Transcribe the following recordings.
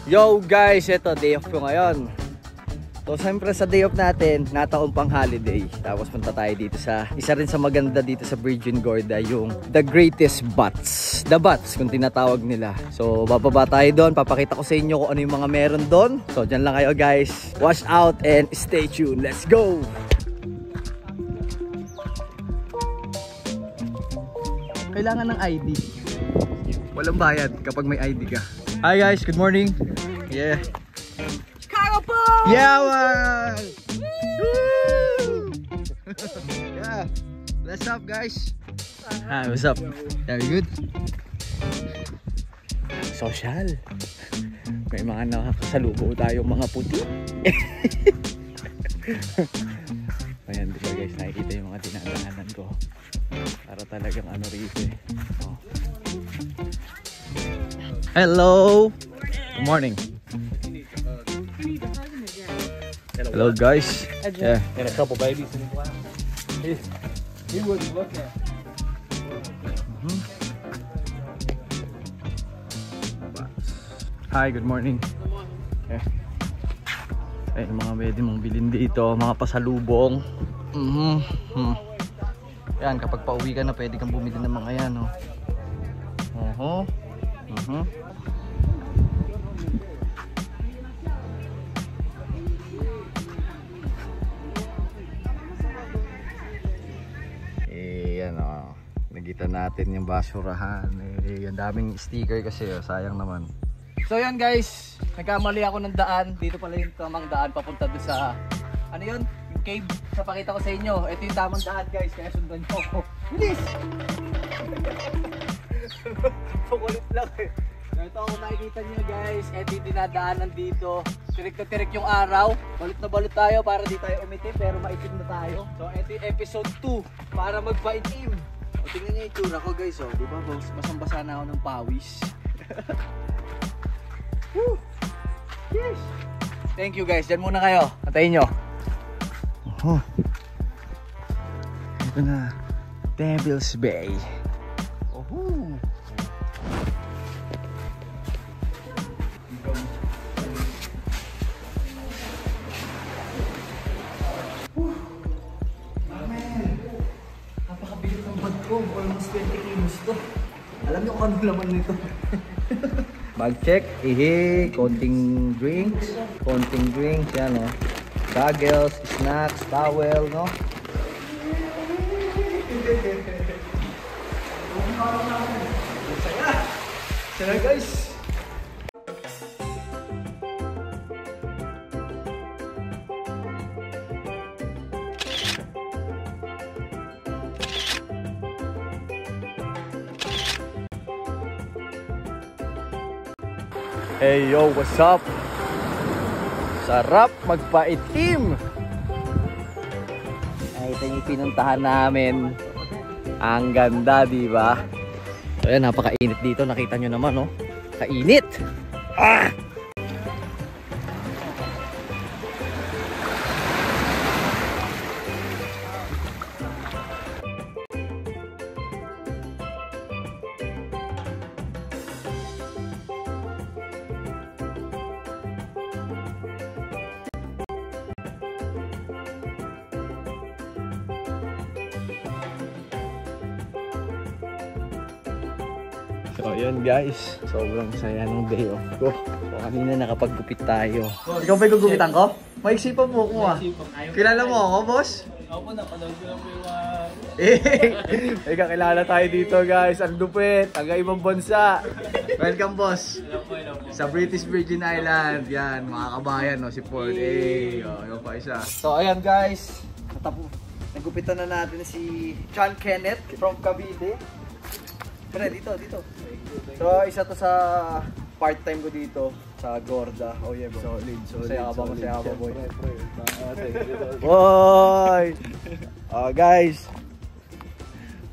Yo guys, ito day off ko ngayon. So siyempre sa day off natin, nataon pang holiday. Tapos punta tayo dito sa isa rin sa maganda dito sa Virgin Gorda, yung The Greatest Butts. The Butts kung tinatawag nila. So bababa tayo doon, papakita ko sa inyo kung ano yung mga meron doon. So dyan lang kayo guys. Watch out and stay tuned. Let's go! Kailangan ng ID. Walang bayad kapag may ID ka. Hi guys, good morning. Yeah. Chicago Bulls! Yeah, man! Yeah. What's up, guys? Hi, what's up? Very good. Social. May mga nakasalubo tayong mga puti. Ayan, diba guys, nakikita yung mga dinadaanan ko. Para talagang ano rito eh. Oh. Hello! Good morning. Hello guys. Yeah. And a couple babies in the glass. He wouldn't look at. Hi, good morning. Yeah. Ay, mga pwede mong bilhin dito, mga pasalubong. Yan, kapag pauwi ka na, pwede kang bumili ng mga yan, oh. Nakita natin yung basurahan. Ang daming sticker kasi, sayang naman. So yan guys, nagkamali ako ng daan. Dito pala yung tamang daan papunta doon sa ano yun? Yung cave. Sa pakita ko sa inyo. Ito yung tamang daan guys, kaya sundan nyo ako. Bilis! Kukulit lang eh. Ito ako nakikita nyo guys. Ito yung dinadaanan dito. Tirik na tirik yung araw. Balot na balot tayo para di tayo umitim, pero maitim na tayo. So ito yung episode 2 para magpaitim. O, tingnan niyo yung itsura ko guys, oh. Diba boss? Basang-basa na ako ng pawis. Yes. Thank you guys. Diyan muna kayo. Antayin nyo. Ito na. Devil's Bay. Napakabilit ng bag ko. Almost 20 kilos to. Alam niyo kung anong laman nito. Bag check, konting drinks, yan o. Goggles, snacks, towel, no? Saya guys! Hey yo, what's up? Sarap magpaitim. Ay, ito yung pinuntahan namin. Ang ganda, di ba? So yan, napakainit dito. Nakita nyo naman, no? Kainit! Ah! So yun guys, sobrang saya ng day off ko. So kanina nakapaggupit tayo. Ikaw ba yung gugupitan ko? Maiksi pa po ko ah. Kilala mo ako, boss? Opo, napanood ko lang po yung May kakilala tayo dito guys. Ang dupit, taga ibang bansa. Welcome boss. Sa British Virgin Island. Yan, mga kabayan, no? Si Paul. Yung pa isa. So ayan guys, nagupitan na natin si John Kenneth from Cavite. Pre, dito. So, isa to sa part-time ko dito sa Gorda. Oh yeah, bro. Masaya ka ba, boy? Boy! Guys.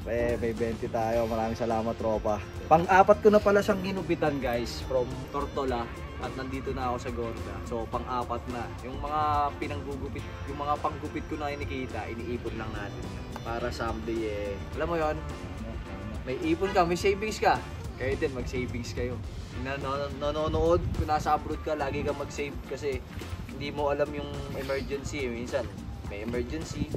May 20 tayo. Maraming salamat, tropa. Pang-apat ko na pala siyang ginupitan, guys. From Tortola. At nandito na ako sa Gorda. So, pang-apat na. Yung mga pinanggugupit, yung mga panggupit ko na kinikita, iniipon lang natin. Para someday alam mo yon, may ipon ka, may savings ka. kayo din, mag-savings kayo. Nanonood, kung nasa abroad ka, lagi kang mag-save kasi hindi mo alam yung emergency. Minsan, may emergency,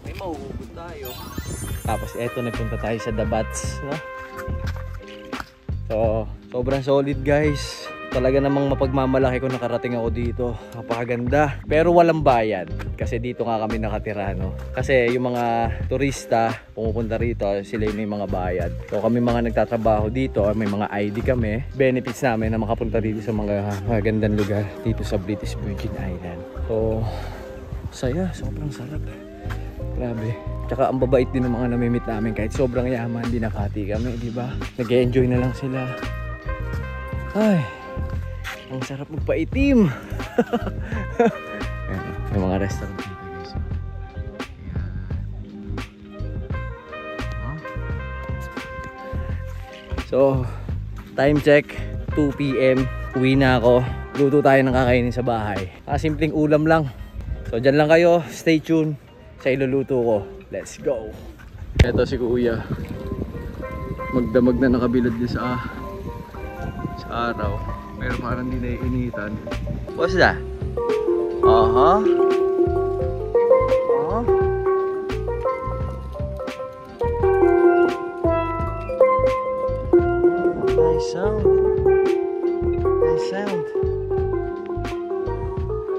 may mahuhugot tayo. Tapos eto, nagpunta tayo sa The Bats, no? So, sobrang solid guys. Talaga namang mapagmamalaki ko nakarating ako dito. Napakaganda. Pero walang bayad. Kasi dito nga kami nakatira, no? Kasi yung mga turista pumupunta rito, sila yung may mga bayad. So kami mga nagtatrabaho dito, may mga ID kami. Benefits namin na makapunta dito sa mga magandang lugar dito sa British Virgin Island. So, saya. Sobrang sarap. Grabe. Tsaka ang babait din ng mga namimit namin. Kahit sobrang yaman, binakati kami, di ba? Nag-e-enjoy na lang sila. Ay, ang sarap magpaitim. Ayan, may mga restaurant dito guys. Ayan. So, time check, 2 PM. Uwi na ako. Luto tayo ng kakainin sa bahay. Simpleng ulam lang. So, dyan lang kayo. Stay tuned sa iluluto ko. Let's go. Ito si Kuya. Magdamag na nakabilad din sa araw. Pero parang hindi naiinitan. What's that? Uh-huh. Nice sound. Nice sound.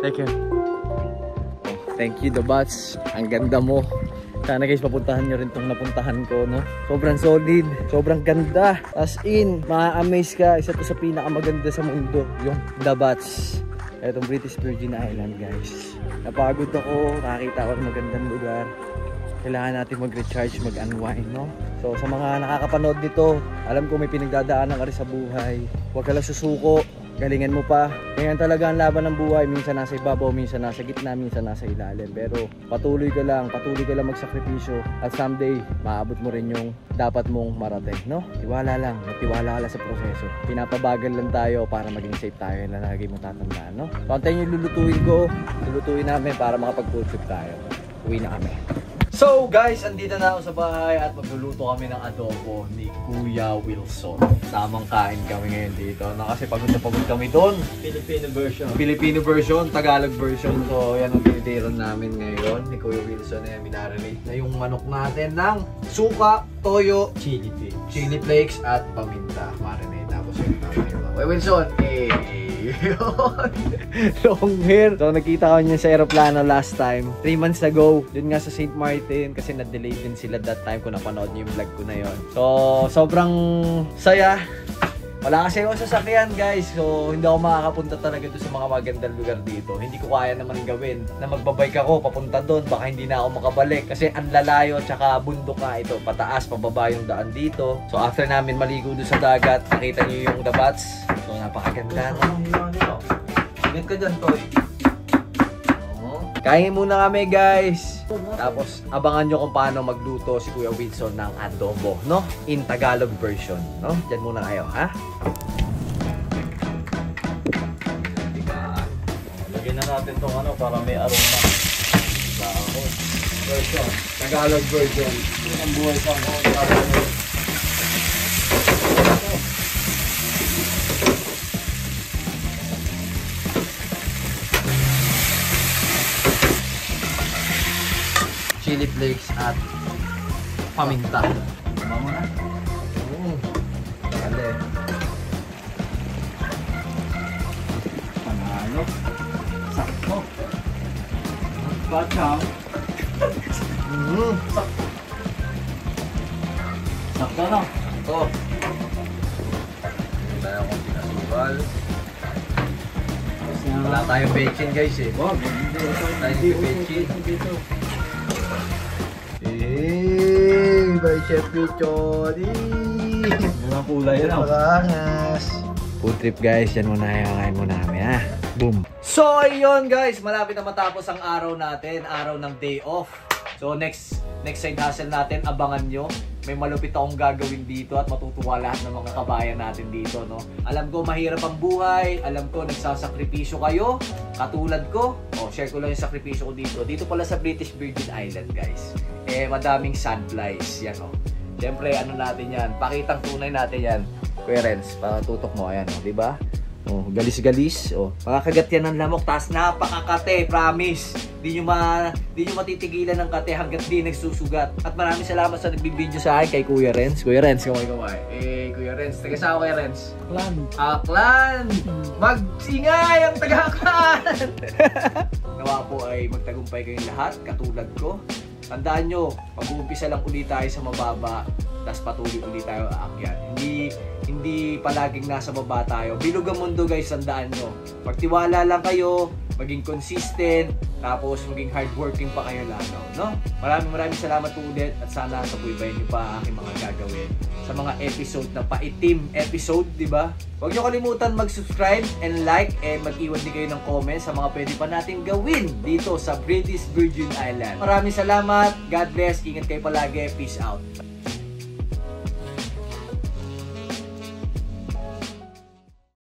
Take care. Oh, thank you, The Bats. Ang ganda mo. Sana guys, papuntahan nyo rin itong napuntahan ko, no? Sobrang solid, sobrang ganda. As in, ma-amaze ka. Isa to sa pinakamaganda sa mundo, yung The Bats. Itong British Virgin Island, guys. Napagod ako, nakakita ko ng magandang lugar. Kailangan natin mag-recharge, mag-unwind, no? So, sa mga nakakapanood nito, alam ko may pinagdadaanan ka rin sa buhay. Huwag ka lang susuko. Galingan mo pa. Ganyan talaga ang laban ng buhay. Minsan nasa ibabaw, minsan nasa gitna, minsan nasa ilalim. Pero patuloy ka lang magsakripisyo. At someday, maabot mo rin yung dapat mong marating, no? Tiwala lang, magtiwala ka lang sa proseso. Pinapabagal lang tayo para maging safe tayo na lagi mong tatandaan, no? So, antayin yung lulutuin namin para makapag-food trip tayo. Uwi na kami. So guys, andito na ako sa bahay at magluluto kami ng adobo ni Kuya Wilson. Tamang kain kami ngayon dito. Kasi pagod na pagod kami doon. Filipino version, Tagalog version. So yan ang tinitiran namin ngayon ni Kuya Wilson. Minarinate na yung manok natin ng suka, toyo, chili flakes at paminta. Marinate. Tapos yun namin. Kuya Wilson, long hair. So nakita ko niya sa aeroplano last time 3 months ago, dun nga sa St. Martin. Kasi na-delay din sila that time kung napanood niyo yung vlog ko na yon. So sobrang saya. Wala kasi ako sasakyan guys. So hindi ako makakapunta talaga doon sa mga magandang lugar dito. Hindi ko kaya naman gawin na magbabike ako papunta doon. Baka hindi na ako makabalik. Kasi ang lalayo tsaka bundok nga ito. Pataas, pababa yung daan dito. So after namin maligo doon sa dagat, nakita niyo yung The Bats. So napakaganda. Ingat ka dyan, Toy. Kain muna kami guys. Tapos abangan nyo kung paano magluto si Kuya Wilson ng adobo, no? In Tagalog version, no? Diyan muna kayo, ha? Lagyan na natin tong ano para may aroma. Version, Tagalog version. Yun ang buhay sa ako. Chili flakes at paminta. Tama mo na? Dali. Panalo. Sakto. Batang. Sakto na. Ito. Hindi tayo kung pinasubal. Wala tayong bacon guys eh. Wag. Tayo bacon. By Chef Pichoni. Mga kulay yan. Parangas. Food trip guys, yan muna yung kain muna namin ha. Boom. So ayun guys, malapit na matapos ang araw natin, araw ng day off. So next side hustle natin, abangan nyo. May malupit akong gagawin dito at matutuwa lahat ng mga kabayan natin dito, no? Alam ko mahirap ang buhay, alam ko nagsasakripisyo kayo, katulad ko. Share ko lang yung sakripisyo ko dito. Dito pala sa British Virgin Island, guys. Madaming sandflies, yan, oh. Siyempre, ano natin yan, pakitang tunay natin yan. Kuya Renz, tutok mo, ayan, oh, di ba? Oh, galis-galis, oh. Makakagat yan ng lamok, tas napakakate, promise. Di nyo matitigilan ng kate hanggat di nagsusugat. At maraming salamat sa nagbibideo sa akin kay Kuya Renz. Kuya Renz, kamay-kamay. Kuya Renz, taga saan Kuya Renz? Aklan. Aklan! Magsingay ang taga-Aklan! Nawa po ay magtagumpay kayong lahat, katulad ko. Tandaan nyo, mag-uumpisa lang ulit tayo sa mababa, tapos patuloy ulit tayo aakyat. Hindi palaging nasa baba tayo. Bilog ang mundo guys, tandaan nyo. Magtiwala lang kayo, maging consistent, tapos maging hardworking pa kayo lalo, no? Maraming salamat po ulit at sana subaybayan nyo pa aking mga gagawin sa mga episode na paitim episode, di ba? Huwag nyo kalimutan mag-subscribe and like and mag-iwan din kayo ng comment sa mga pwede pa natin gawin dito sa British Virgin Island. Maraming salamat, God bless, ingat kayo palagi, peace out.